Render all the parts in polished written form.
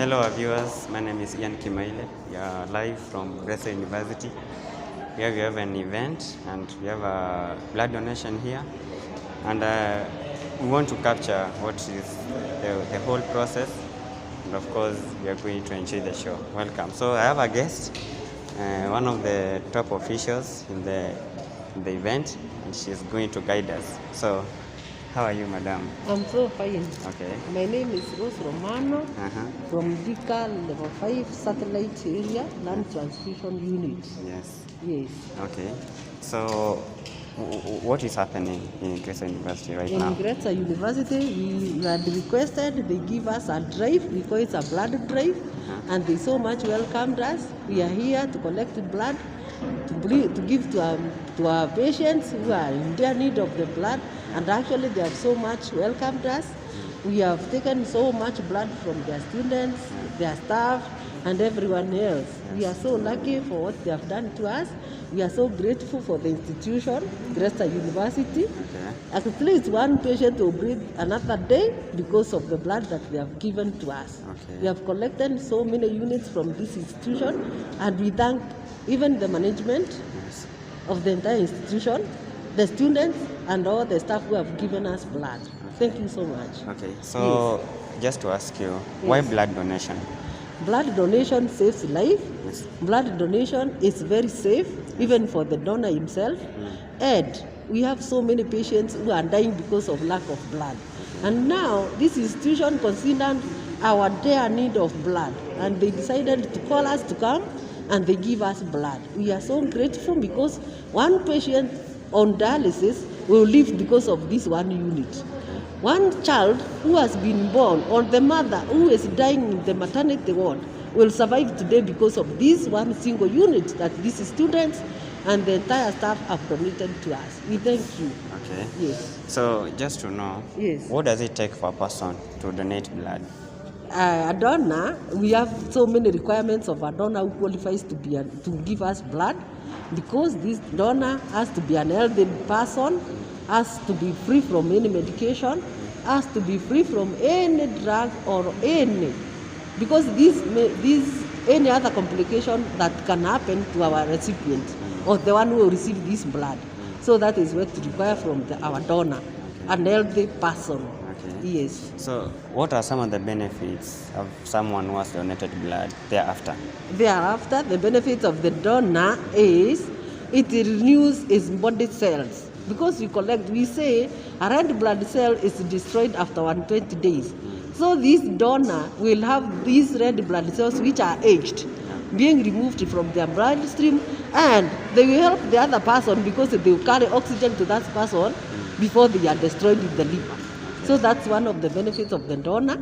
Hello our viewers, my name is Ian Kimaile. We are live from Gretsa University. Here we have an event and we have a blood donation here. And we want to capture what is the whole process. And of course, we are going to enjoy the show. Welcome. So I have a guest, one of the top officials in the event, and she's going to guide us. So, how are you, madam? I'm so fine. Okay. My name is Rose Romano from Dika Level 5 Satellite Area Land Transfusion Unit. Yes. Yes. Okay. So, what is happening in Gretsa University right now? In Gretsa University, we had requested they give us a drive because it's a blood drive, and they so much welcomed us. We are here to collect blood to give to our patients who are in their need of the blood, and actually they have so much welcomed us. We have taken so much blood from their students, their staff, and everyone else. We are so lucky for what they have done to us. We are so grateful for the institution, Gretsa University. At least one patient will breathe another day because of the blood that they have given to us. We have collected so many units from this institution, and we thank even the management of the entire institution, the students, and all the staff who have given us blood. Thank you so much. Okay, so just to ask you, why blood donation? Blood donation saves life. Blood donation is very safe, even for the donor himself. And we have so many patients who are dying because of lack of blood. And now this institution considered our dire need of blood, and they decided to call us to come, and they give us blood. We are so grateful because one patient on dialysis will live because of this one unit. One child who has been born, or the mother who is dying in the maternity ward, will survive today because of this one single unit that these students and the entire staff have donated to us. We thank you. Okay. Yes. So just to know, what does it take for a person to donate blood? A donor, we have so many requirements of a donor who qualifies to give us blood, because this donor has to be an elderly person, has to be free from any medication, has to be free from any drug or any, because any other complication that can happen to our recipient or the one who will receive this blood. So that is what we require from our donor, an elderly person. Yes. So what are some of the benefits of someone who has donated blood thereafter? Thereafter, the benefits of the donor is it renews his body cells. Because we say a red blood cell is destroyed after 120 days. So this donor will have these red blood cells which are aged, being removed from their bloodstream, and they will help the other person because they will carry oxygen to that person before they are destroyed in the liver. So that's one of the benefits of the donor.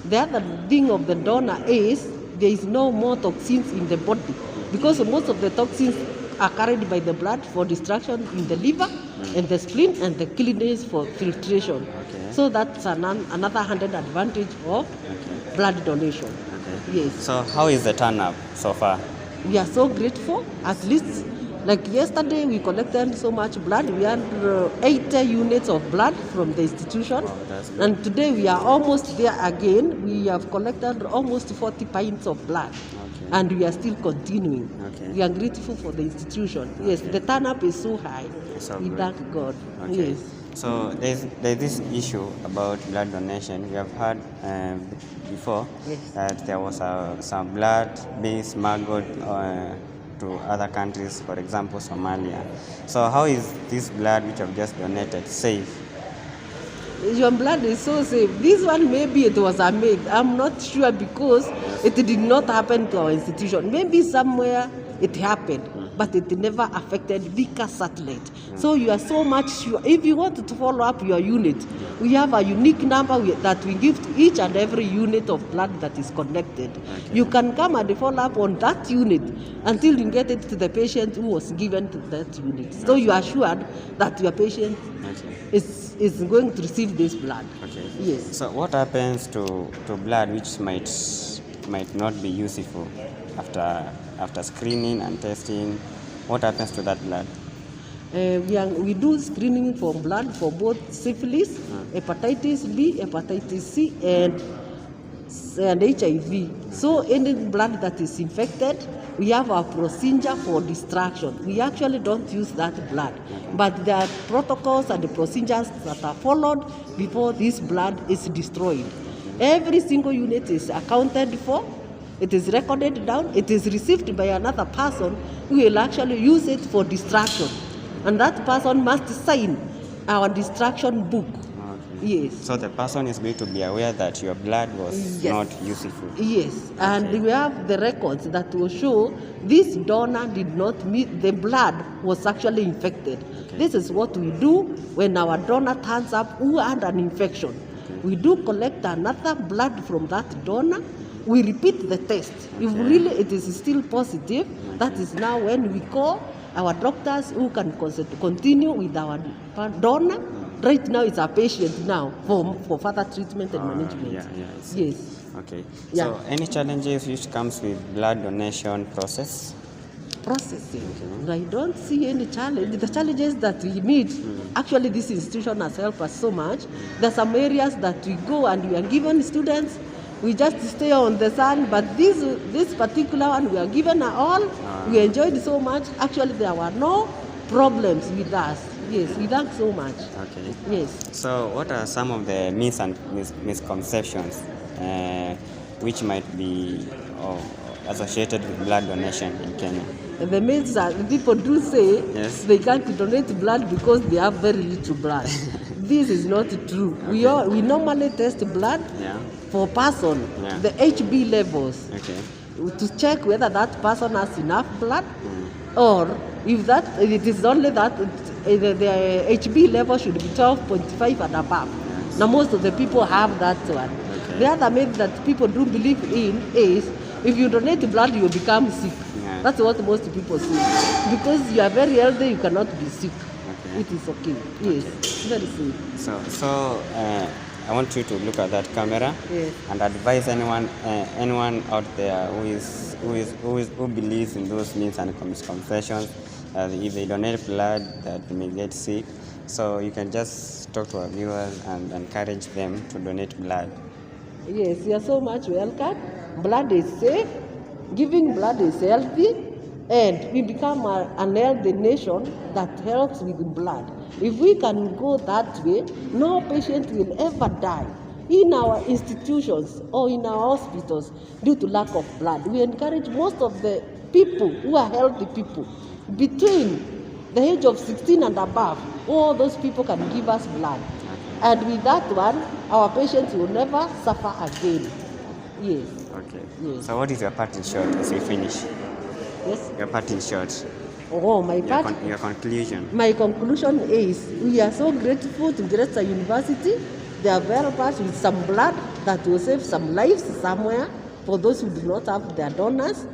The other thing of the donor is there is no more toxins in the body, because most of the toxins are carried by the blood for destruction in the liver and the spleen and the kidneys for filtration. So that's another added advantage of blood donation. Yes. So how is the turn-up so far? We are so grateful. At least, like yesterday, we collected so much blood. We had 80 units of blood from the institution. And today we are almost there again. We have collected almost 40 pints of blood. And we are still continuing. We are grateful for the institution. Yes, the turn-up is so high. We thank God. Yes. So there's this issue about blood donation. We have heard before that there was some blood being smuggled to other countries, for example, Somalia. So how is this blood which I've just donated safe? Your blood is so safe. This one, maybe it was a made. I'm not sure, because it did not happen to our institution. Maybe somewhere it happened, but it never affected Vika Satellite. So you are so much sure. If you want to follow up your unit, we have a unique number that we give to each and every unit of blood that is connected. You can come and follow up on that unit until you get it to the patient who was given to that unit. So you are assured that your patient is going to receive this blood. Yes. So what happens to blood which might not be useful after screening and testing? What happens to that blood? We do screening for blood for both syphilis, hepatitis B, hepatitis C, and and HIV. So any blood that is infected, we have a procedure for destruction. We actually don't use that blood, but there are protocols and the procedures that are followed before this blood is destroyed. Every single unit is accounted for. It is recorded down. It is received by another person who will actually use it for destruction. And that person must sign our destruction book. Yes. So the person is going to be aware that your blood was not useful. Yes, and we have the records that will show this donor did not meet, the blood was actually infected. This is what we do when our donor turns up who had an infection. We do collect another blood from that donor. We repeat the test. If really it is still positive, that is now when we call our doctors who can continue with our donor. Right now, it's a patient now for further treatment and management. Yes. Okay. So, any challenges which comes with blood donation processing? I don't see any challenge. The challenges that we meet, actually, this institution has helped us so much. There are some areas that we go and we are given students. We just stay on the sun, but this particular one we are given all. We enjoyed so much. Actually, there were no problems with us. Yes, we thank so much. Okay. Yes. So, what are some of the myths and misconceptions which might be associated with blood donation in Kenya? The myths that people do say they can't donate blood because they have very little blood. This is not true. We normally test blood for person, the HB levels, to check whether that person has enough blood, or if it is only that the HB level should be 12.5 and above. Now most of the people have that one. The other myth that people do believe in is if you donate blood, you become sick. That's what most people say. Because you are very healthy, you cannot be sick. It is okay. Yes, very safe. So I want you to look at that camera and advise anyone out there who believes in those myths and misconceptions. If they donate blood, that they may get sick. So you can just talk to our viewers and encourage them to donate blood. Yes, you are so much welcome. Blood is safe. Giving blood is healthy. And we become an healthy nation that helps with blood. If we can go that way, no patient will ever die in our institutions or in our hospitals due to lack of blood. We encourage most of the people who are healthy people between the age of 16 and above. All those people can give us blood. And with that one, our patients will never suffer again. Yes. Okay. Yes. So what is your parting shot as we finish? Yes. Your parting shot. Your conclusion. My conclusion is we are so grateful to Gretsa University. They have helped us with some blood that will save some lives somewhere for those who do not have their donors.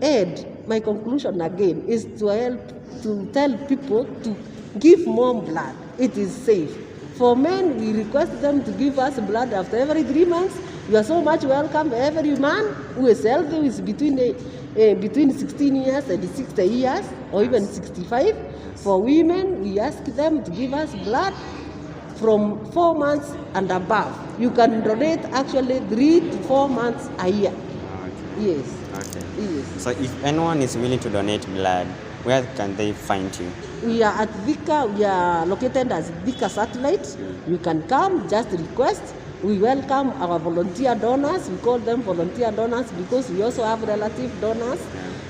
And my conclusion again is to help to tell people to give more blood. It is safe. For men, we request them to give us blood after every 3 months. You are so much welcome. Every man who is healthy, who is between 16 years and 60 years, or even 65. For women, we ask them to give us blood from 4 months and above. You can donate actually 3 to 4 months a year. Yes. Okay. Yes. So if anyone is willing to donate blood, where can they find you? We are at Vika. We are located as Vika Satellite. You can come, just request. We welcome our volunteer donors. We call them volunteer donors because we also have relative donors.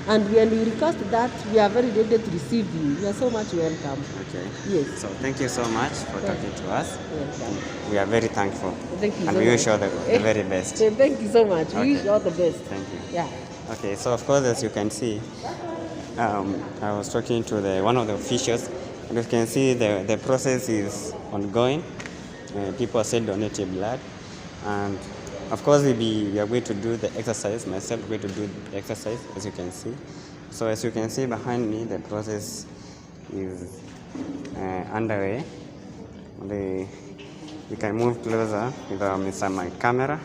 And when we request that, we are very ready to receive you. You are so much welcome. Okay. Yes. So thank you so much for talking to us. Welcome. We are very thankful. Thank you so much. And we wish you all the very best. Thank you so much. Okay. We wish you all the best. Thank you. Yeah. Okay, so of course, as you can see, I was talking to one of the officials, and you can see the process is ongoing. People are still donating blood, and of course we are going to do the exercise. Myself going to do the exercise, as you can see. So as you can see behind me, the process is underway. You can move closer with my camera.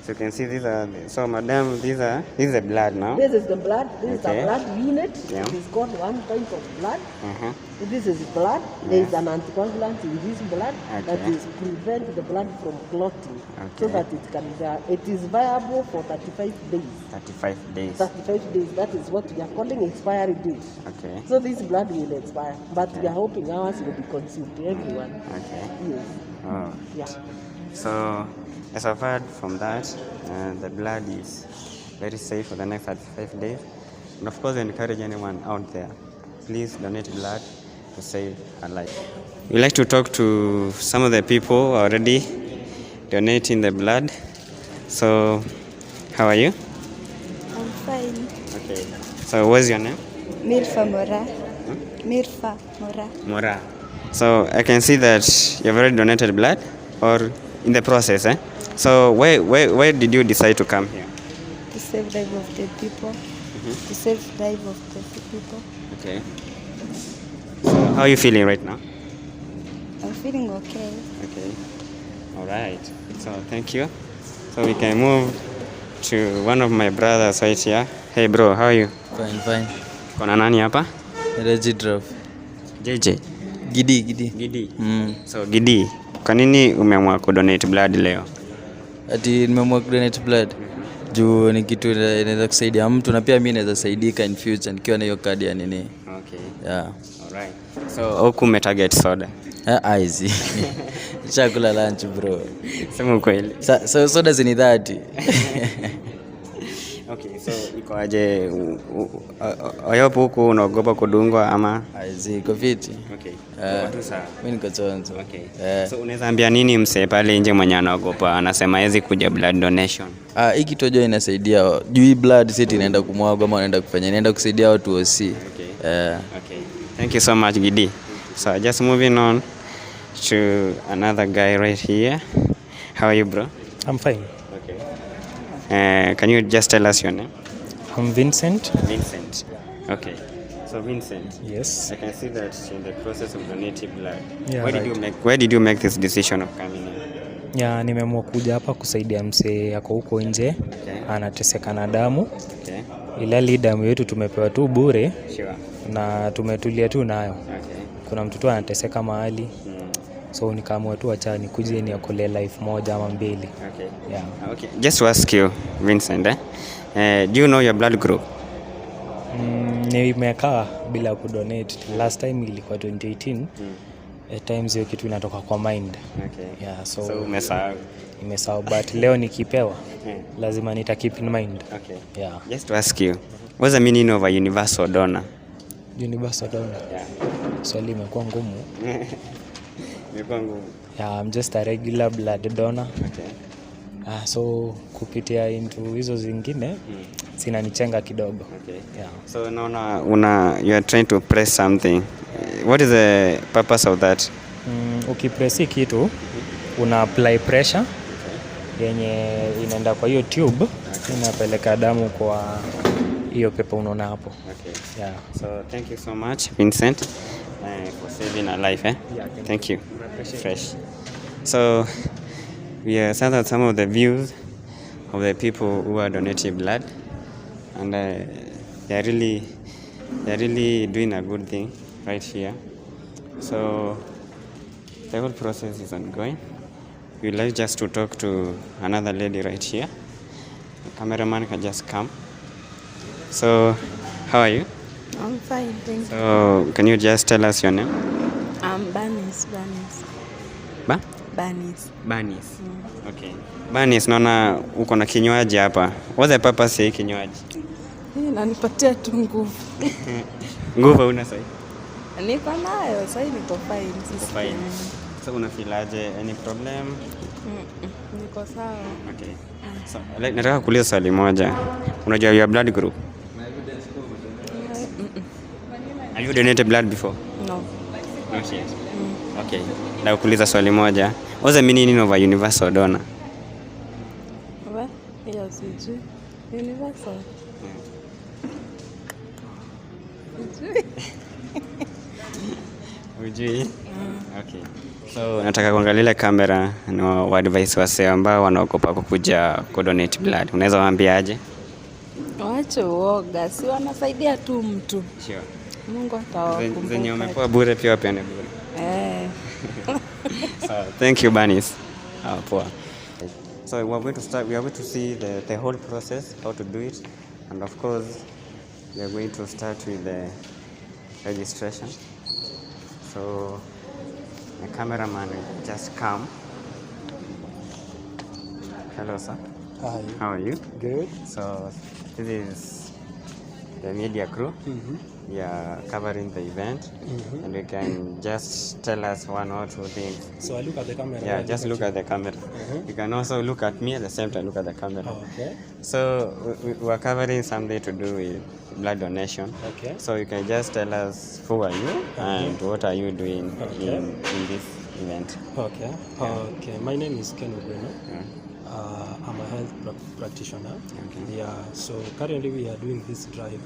So you can see these are, so madam, this is the blood now. This is the blood. This is the blood unit. Yeah. It is got 1 pint of blood. Uh-huh. This is blood. There is an anticoagulant in this blood that Okay. is prevent the blood from clotting, so Okay. that it is viable for 35 days. 35 days. 35 days. That is what we are calling expiry date. Okay. So this blood will expire, but we are hoping ours will be consumed. Everyone. Okay. Yes. Oh. Yeah. So, as I've heard from that, the blood is very safe for the next 35 days. And of course, I encourage anyone out there, please donate blood to save a life. We like to talk to some of the people already donating the blood. So, how are you? I'm fine. Okay. So, what's your name? Mirfa Mora. Mirfa Mora. Mora. So, I can see that you've already donated blood, or in the process, eh? So, why did you decide to come here? To save life of the people. To save life of the people. Okay. So, how are you feeling right now? I'm feeling okay. Okay. All right. So, thank you. So, we can move to one of my brothers right here. Hey bro, how are you? Fine. Kona nani hapa? Reggie Drop. JJ. Gidi. So, Gidi, kwa nini umeamua kudonate blood leo? Ati nimeamua kudonate blood. Juu ni kitu inaweza kusaidia mtu na pia mimi naweza saidika in future nikiwa na hiyo kadi ya nini. Okay. Yeah. All right. So, huku umetarget soda? Easy. Chakula lunch bro. Sema ukweli. So soda zini 30. Okay, so iko aje oyopo huku unaogopa kudungwa ama? Easy, iko fiti. Okay. Watu sawa. Mimi niko chonzo. Okay. So unaweza ambia nini msee pale nje mwenye anaogopa anasema hawezi kuja blood donation? Hii kitu ajua inasaidia. Juu hii blood seti inaenda kumwaga ama inaenda kufanya. Inaenda kusaidia watu OC. Okay. Okay. Thank you so much Gidi. So just moving on to another guy right here. How are you bro? I'm fine. Okay. Can you just tell us your name? I'm Vincent. Vincent. Okay. So Vincent. Yes. I can see that in the process of donating blood. Yeah, Why did you make this decision of coming in? Ya, nimeamua kuja hapa kusaidia msee ako huko nje. Okay. Anateseka na damu. Okay. Ilali damu yetu tumepewa tu bure Sure. na tumetulia tu nayo. Okay. Kuna mtu tu anateseka mahali. So nikaamua tu acha nikuje niokole life moja ama mbili. Okay. Yeah. Okay. Just to ask you Vincent, do you know your blood group? Nimekaa bila kudonate. Last time ilikuwa 2018. At times hiyo kitu inatoka kwa mind. Okay. Yeah, so umesahau. But leo nikipewa lazima nita keep in mind. Okay. Yeah. Just to ask you, what's the meaning of a universal donor? Universal donor. Yeah. Swali imekuwa ngumu. Imekuwa ngumu. Yeah, I'm just a regular blood donor. Okay. So kupitia into hizo zingine sinanichenga kidogo. Okay. Yeah. So you are trying to press something. What is the purpose of that? Ukipress kitu una apply pressure yenye inaenda kwa hiyo tube, inapeleka damu kwa hiyo pepa unaona hapo. Okay. Yeah. So thank you so much Vincent for saving a life. Yeah, thank you. Fresh. So we have seen some of the views of the people who are donating blood, and they are really doing a good thing right here. So the whole process is ongoing. We would like just to talk to another lady right here. The cameraman can just come. So how are you? I'm fine, thank you. So can you just tell us your name? I'm Banis. Banis. Okay. Banis, naona uko na kinywaji hapa. What's the purpose ya hii kinywaji? Nanipatia tu nguvu. Nguvu una sahi? Niko nayo, sasa niko fine. Fine. So una feel aje? Any problem? Niko sawa. Okay. So nataka kuuliza swali moja. Unajua your blood group? Have you donated blood before? No. Not yet. Okay. Na kuuliza swali moja. What's the meaning of a universal donor? What? Yes, universal. Ujui? Okay. So nataka kuangalia ile kamera na advice wase ambao wanaogopa kukuja kudonate blood. Unaweza waambia aje? Waache uoga, si wanasaidia tu mtu. Sure. Mungu atawakumbuka. Zenye umepewa bure pia wapeane bure. So, thank you Banis. Poa. So we are going to start. We are going to see the whole process, how to do it, and of course we are going to start with the registration. So the cameraman will just come. Hello, sir. Hi. How are you? Good. So this is the media crew. We are covering the event, and you can just tell us one or two things. So I look at the camera. Yeah, just look at the camera. You can also look at me at the same time. Look at the camera. Okay. So we are covering something to do with blood donation. Okay. So you can just tell us who are you and what are you doing Okay. in this event. Okay. Okay. My name is Ken Gretsa. Yeah. I'm a health practitioner. Okay. Yeah. So currently we are doing this drive.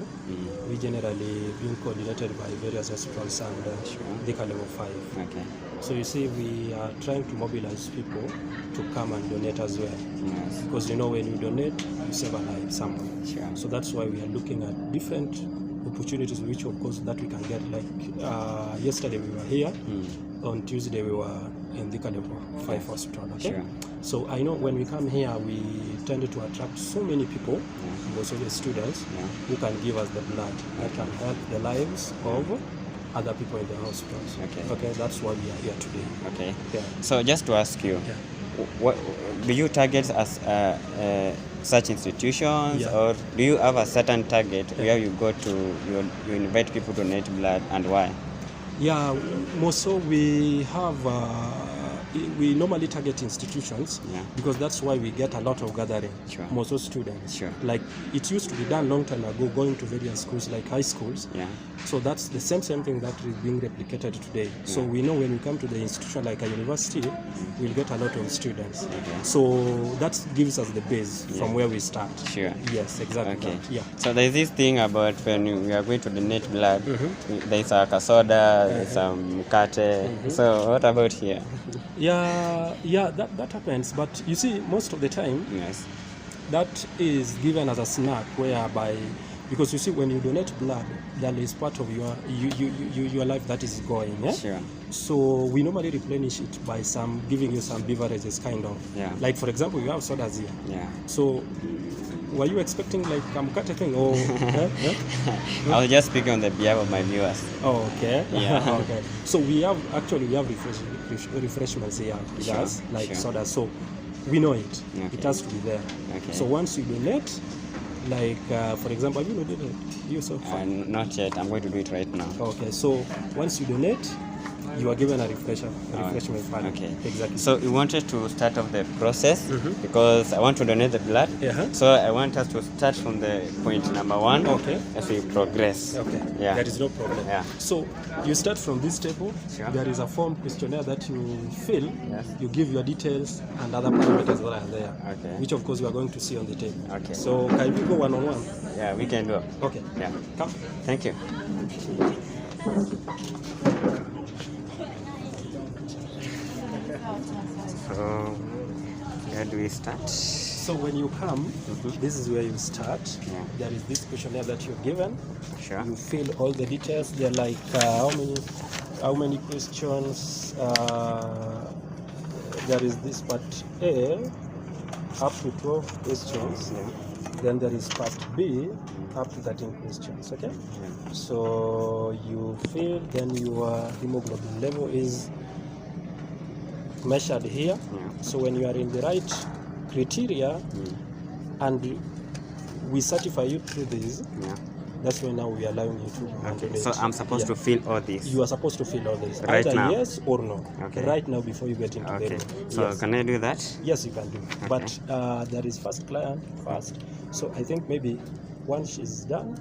We generally being coordinated by various hospitals and Thika level 5. Okay. So you see, we are trying to mobilize people to come and donate as well. Yes. Because you know, when you donate, you save a life somewhere. Sure. So that's why we are looking at different opportunities, which of course that we can get. Like yesterday we were here. On Tuesday we were in the level 5 hospital. Okay. Sure. So I know when we come here, we tend to attract so many people, also the students, who can give us the blood that can help the lives of other people in the hospitals. Okay. Okay. That's why we are here today. Okay. Yeah. So just to ask you, what do you target as such institutions, Yeah. or do you have a certain target where you go to, you invite people to donate blood, and why? Yeah, more so we have, we normally target institutions because that's why we get a lot of gathering, more so students. Sure. Like it used to be done long time ago, going to various schools like high schools. Yeah. So that's the same thing that is being replicated today. So we know when we come to the institution like a university, we'll get a lot of students. So that gives us the base from where we start. Sure. Yes, exactly. Okay. Yeah. So there's this thing about when we are going to donate blood, there's a kasoda, there's some mkate. So what about here? Yeah, that happens. But you see, most of the time, Yes. that is given as a snack, whereby, because you see, when you donate blood, that is part of your life that is going. Yeah? Sure. So we normally replenish it by giving you some beverages, kind of. Yeah. Like for example, you have sodas here. Yeah. So were you expecting like a mkate thing or? I was just speaking on the behalf of my viewers. Oh, okay. Yeah. Okay. So we have refreshments here with us, like soda. So we know it. Okay. It has to be there. Okay. So once you donate, like for example, have you donated you so far? Not yet. I'm going to do it right now. Okay. So once you donate, you are given a refreshment fund. Okay. Exactly. So we wanted to start off the process because I want to donate the blood. So I want us to start from the point number 1 as we progress. Okay. Yeah. There is no problem. Yeah. So you start from this table. Sure. There is a form questionnaire that you fill. Yes. You give your details and other parameters that are there. Okay. Which of course we are going to see on the table. Okay. So can we go one-on-one? Yeah, we can do it. Okay. Yeah. Come. Thank you. So where do we start? So when you come, this is where you start. Yeah. There is this questionnaire that you're given. Sure. You fill all the details. They're like how many questions. There is this part A, up to 12 questions. Yeah. Then there is part B, up to 13 questions. Okay. Yeah. So you fill. Then your hemoglobin level is measured here. Yeah. So when you are in the right criteria and we certify you through this, that's when now we are allowing you to donate. So I'm supposed to fill all this. You are supposed to fill all this, Right either now? yes or no. Okay. Right now before you get into the Okay. room. So Yes. can I do that? Yes, you can do. But there is first client first. So I think maybe once she's done,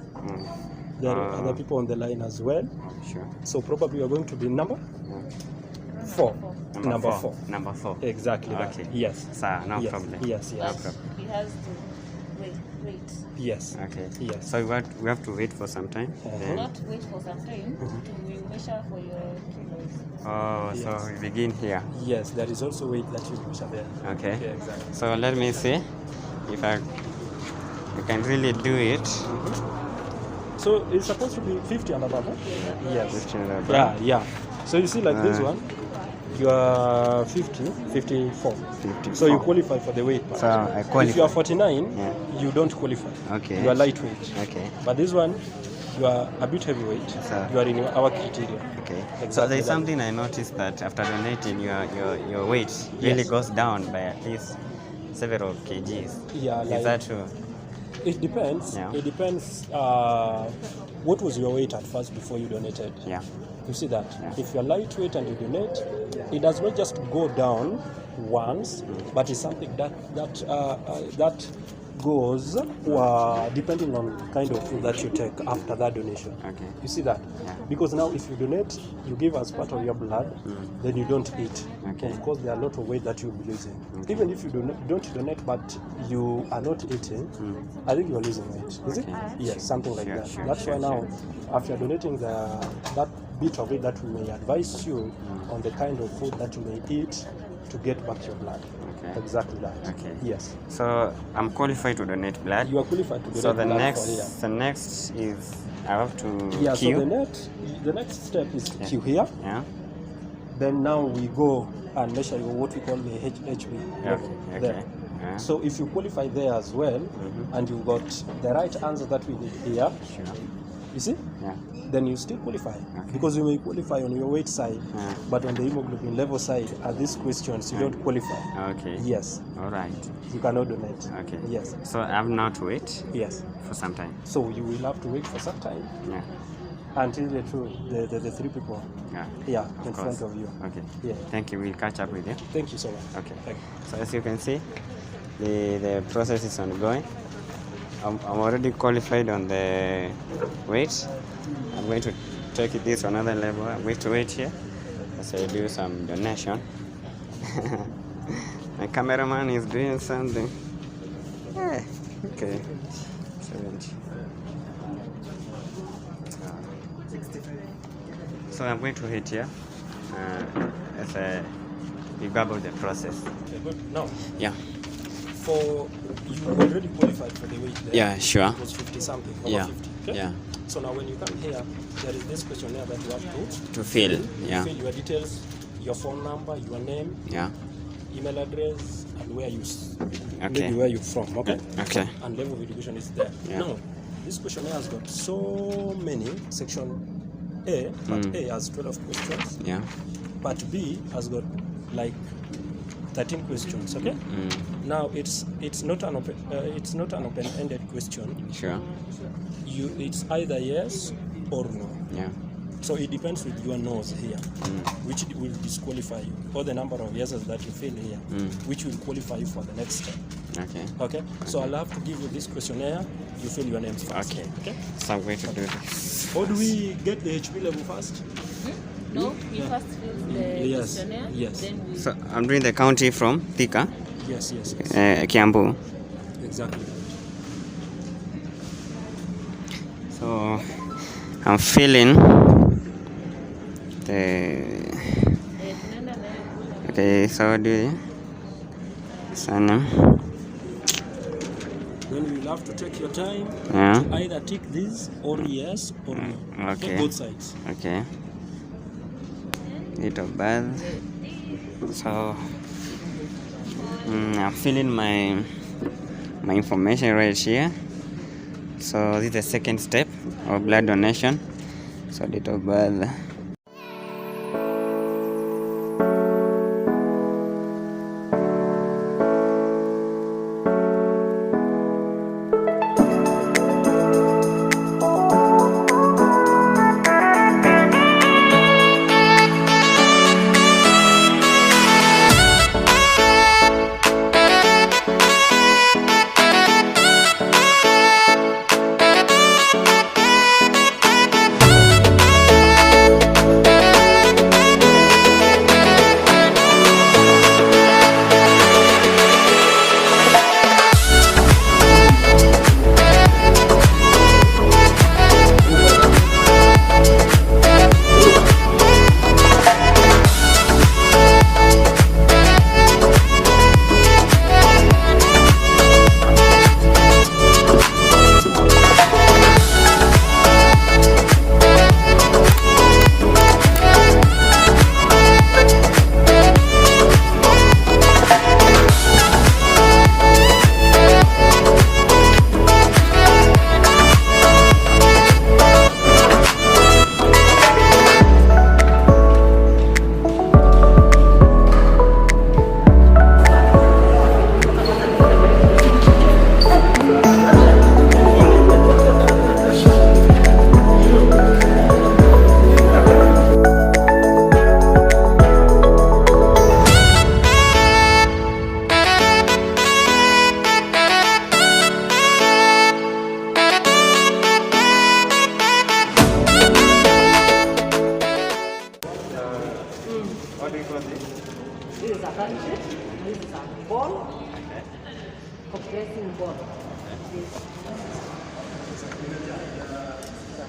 there are other people on the line as well. Sure. So probably you are going to be number 4. Number four. Number 4. Exactly. That. Okay. Yes. Sir, no Yes. problem. Yes. No Yes. problem. He has to wait. Yes. Okay. Yes. So we have to wait for some time. Then. Not wait for some time to measure for your kilos. Oh, Yes. so we begin here. Yes, there is also weight that you measure there. Okay. Yeah, exactly. So let me see if I can really do it. So it's supposed to be 50 and above, eh? Yes. 15 and above. Yeah, yeah. So you see, like this one, you are 50, 54. 54. So you qualify for the weight part. So I If qualify. you are 49, Yeah. you don't qualify. Okay. You are lightweight. Okay. But this one, you are a bit heavyweight. So- You are in our criteria. Okay. So Exactly there is that. something I noticed that after donating, your weight really Yes. goes down by at least several kgs. Yeah, Is like- that true? It depends. Yeah. It depends. What was your weight at first before you donated? Yeah. You see that? Yeah. If you're lightweight and you donate, it does not just go down once, but it's something that goes depending on kind of food that you take after that donation. Okay. You see that? Yeah. Because now if you donate, you give as part of your blood, then you don't eat. Okay. Of course, there are a lot of weight that you'll be losing. Even if you don't donate, but you are not eating, I think you're losing weight. Is it? Okay. Yes, something like Sure, that. sure, That's sure, why now, after donating that bit of it, that we may advise you on the kind of food that you may eat to get back your blood. Okay. Exactly that. Okay. Yes. So I'm qualified to donate blood. You are qualified to donate So the blood for here. next is I have to Yeah, queue. so the next step is to queue here. Yeah. Then now we go and measure what we call the HB level Okay. there. Yeah. So if you qualify there as well, and you got the right answer that we need here, Sure. you see, Yeah. then you still qualify. Because you may qualify on your weight side, Yeah. but on the hemoglobin level side, at these questions, you don't qualify. Okay. Yes, All right. you cannot donate. Okay. Yes, So I have not to wait yes. for some time. So you will have to wait for some time Yeah. until the three people Yeah. here in course. front of you. Okay. Yeah. Thank you. We'll catch up with you. Thank you so much. Okay. Thank you. So as you can see, the process is ongoing. I'm already qualified on the weight. I'm going to take this to another level. I'm going to wait here as I do some donation. My cameraman is doing something. Yeah. Okay. 70. So I'm going to hit here as we go about the process. Okay, good. Now, Yeah. for you already qualified for the weight there. Yeah, sure. It was 50 something. Over Yeah. 50. Okay? Yeah. So now when you come here, there is this questionnaire that you have To fill. You Yeah. fill your details, your phone number, your name, Yeah. email address, and where Okay. maybe where you're from. Okay. Okay. And level of education is there. Yeah. Now, this questionnaire has got so many. Section A, part A has 12 questions. Yeah. Part B has got like 13 questions. Okay. Now it's not an open-ended question. Sure. It's either yes or no. Yeah. So it depends with your nose here, which will disqualify you, or the number of yeses that you fill here, which will qualify you for the next step. Okay. Okay. So I'll have to give you this questionnaire. You fill your names first. Okay. Okay. So I'm going to do this. Or do we get the HP level first? No, we first fill the Yes, questionnaire. yes. Then we So I'm doing the county from Thika, Yes. Kiambu. Exactly. So I'm filling the. tunaenda nayo kule. Okay. So do you? Surname. Then you will have to take your time. Yeah. Either tick this or yes or no. Okay. Both sides. Okay. Date of birth. So I'm filling my information right here. So this is the second step of blood donation. So date of birth.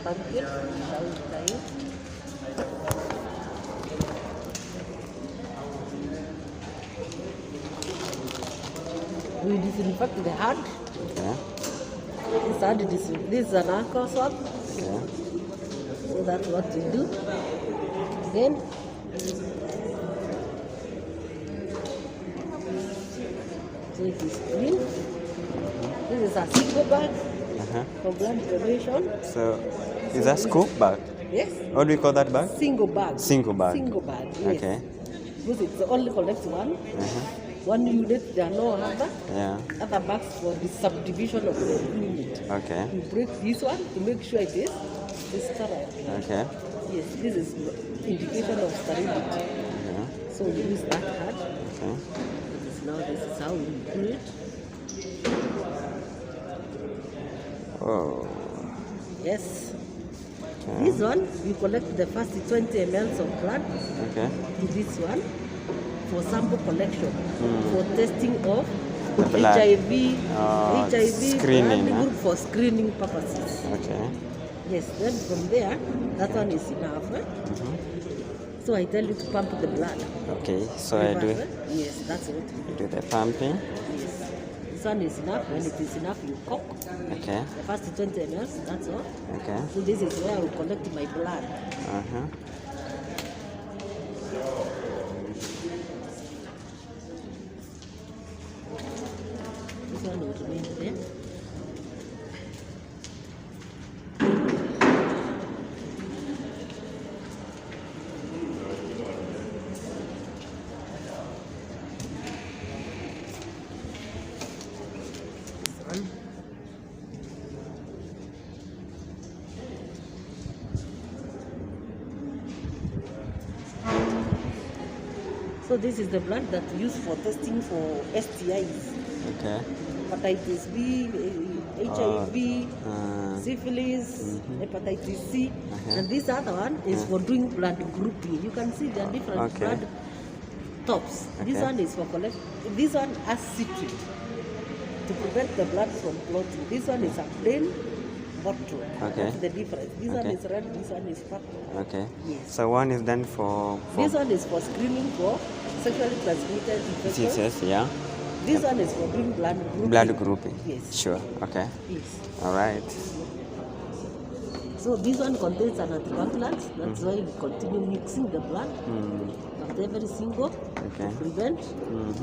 pumpkin. Down time. We disinfect the hand. Okay. This is an alcohol swab. Okay. So that's what we do. Then so it is clean. This is a single bag for blood donation. So, is that scoop bag? Yes. What do we call that bag? Single bag. Single bag. Single bag. Yes. Okay. Because it's only collect one. One unit, there are no other. Yeah. Other bags for the subdivision of the unit. Okay. You break this one to make sure it is sterile. Okay. Yes, this is indication of sterility. Yeah. So we use that card. Okay. This is how we do it. Oh. Yes. Okay. This one, we collect the first 20 ml of blood Okay. to this one for sample collection, for testing of The blood. HIV screening, blood huh? group for screening purposes. Okay. Yes, then from there, that one is enough. So I tell you to pump the blood. Okay. So I do Yes, that's what we do. the pumping. Yes. This one is enough. When it is enough, you cock. Okay. The first 20 ml, that's all. Okay. So this is where I will collect my blood. This one will remain there. So this is the blood that we use for testing for STIs, Okay. hepatitis B, HIV, syphilis, hepatitis C, and this other one is for doing blood grouping. You can see there are different Okay. blood tops. This Okay. one is for collect. This one has citrate to prevent the blood from clotting. This one is a plain bottle. Okay. That's the difference. This one Okay. is red. This one is purple. Okay. Yes. So one is done for This one is for screening for sexually transmitted infections. diseases, yeah. This one is for doing blood grouping. Blood grouping. Yes. Sure. Okay. Yes. All right. So this one contains an anticoagulant. That's why we continue mixing the blood at every single Okay. to prevent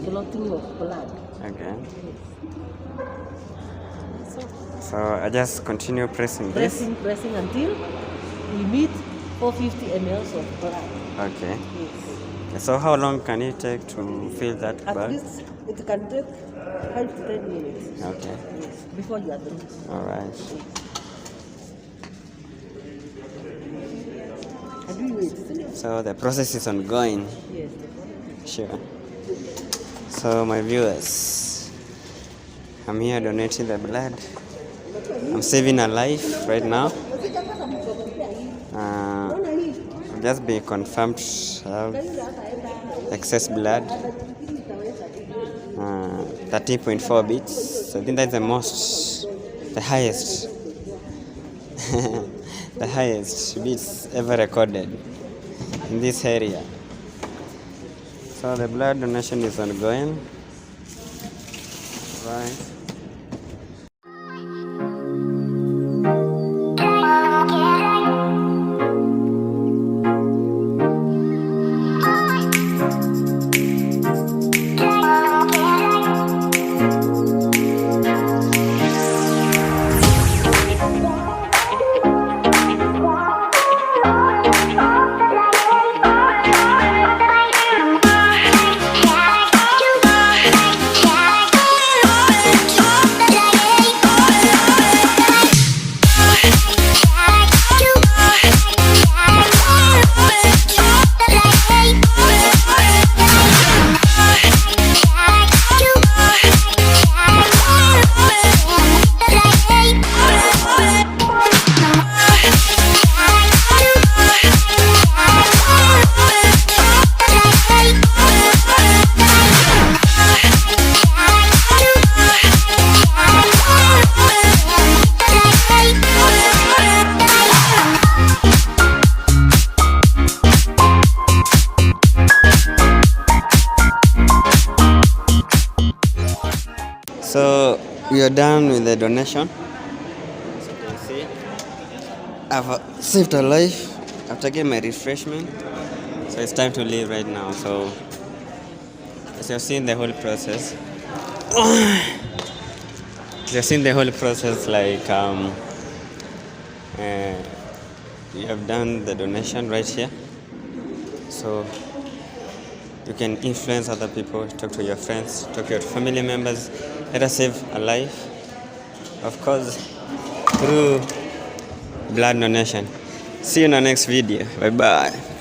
clotting of blood. Okay. So So I just continue pressing this. pressing until we meet 450 ml of blood. Okay. Yes. So how long can it take to fill that At bag? least it can take 5 to 10 minutes. Okay. Yes. Before you are done. All right. And we wait, isn't it? So the process is ongoing. Yes. Sure. So my viewers, I'm here donating the blood. I'm saving a life right now. I've just been confirmed to have excess blood. 13.4 beats. I think that's the highest, the highest beats ever recorded in this area. So the blood donation is ongoing. Right. we are done with the donation. As you can see, I've saved a life after getting my refreshment. So it's time to leave right now. So as you've seen the whole process, like you have done the donation right here. So you can influence other people, talk to your friends, talk to your family members. Let us save a life, of course, through blood donation. See you in the next video. Bye bye.